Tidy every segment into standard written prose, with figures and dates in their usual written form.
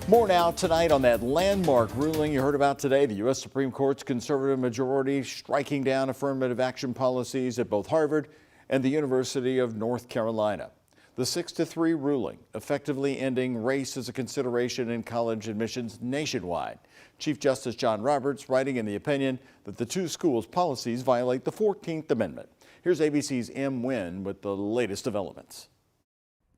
More now tonight on that landmark ruling you heard about today. The U.S. Supreme Court's conservative majority striking down affirmative action policies at both Harvard and the University of North Carolina. The 6-3 ruling effectively ending race as a consideration in college admissions nationwide. Chief Justice John Roberts writing in the opinion that the two schools' policies violate the 14th Amendment. Here's ABC's M. Nguyen with the latest developments.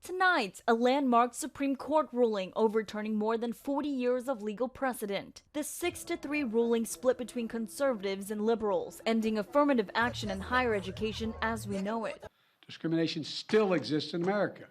Tonight, a landmark Supreme Court ruling overturning more than 40 years of legal precedent. The 6-3 ruling split between conservatives and liberals, ending affirmative action in higher education as we know it. Discrimination still exists in America.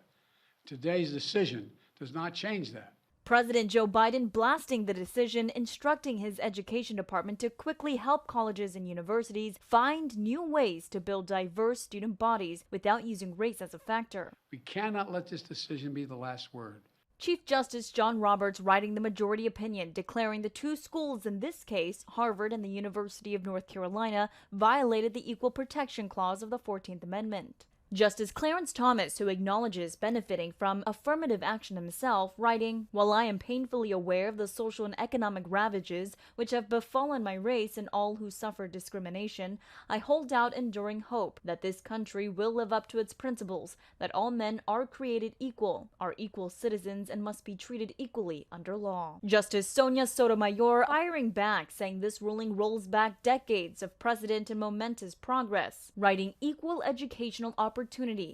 Today's decision does not change that. President Joe Biden blasting the decision, instructing his education department to quickly help colleges and universities find new ways to build diverse student bodies without using race as a factor. We cannot let this decision be the last word. Chief Justice John Roberts writing the majority opinion, declaring the two schools in this case, Harvard and the University of North Carolina, violated the Equal Protection Clause of the 14th Amendment. Justice Clarence Thomas, who acknowledges benefiting from affirmative action himself, writing, "While I am painfully aware of the social and economic ravages which have befallen my race and all who suffer discrimination, I hold out enduring hope that this country will live up to its principles, that all men are created equal, are equal citizens, and must be treated equally under law." Justice Sonia Sotomayor firing back, saying this ruling rolls back decades of precedent and momentous progress, writing, "Equal educational opportunity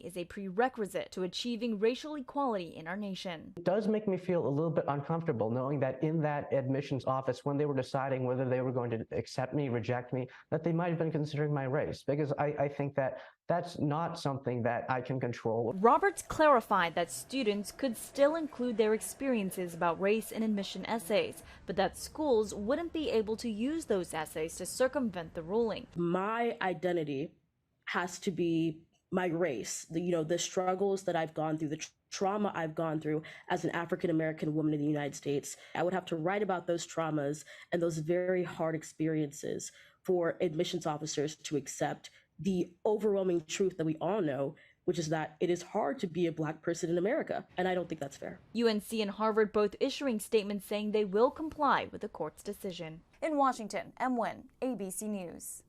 is a prerequisite to achieving racial equality in our nation." It does make me feel a little bit uncomfortable knowing that in that admissions office, when they were deciding whether they were going to accept me, reject me, that they might have been considering my race, because I think that that's not something that I can control. Roberts clarified that students could still include their experiences about race in admission essays, but that schools wouldn't be able to use those essays to circumvent the ruling. My identity has to be my race, the struggles that I've gone through, the trauma I've gone through as an African-American woman in the United States. I would have to write about those traumas and those very hard experiences for admissions officers to accept the overwhelming truth that we all know, which is that it is hard to be a Black person in America, and I don't think that's fair. UNC and Harvard both issuing statements saying they will comply with the court's decision. In Washington, M. Nguyen, ABC News.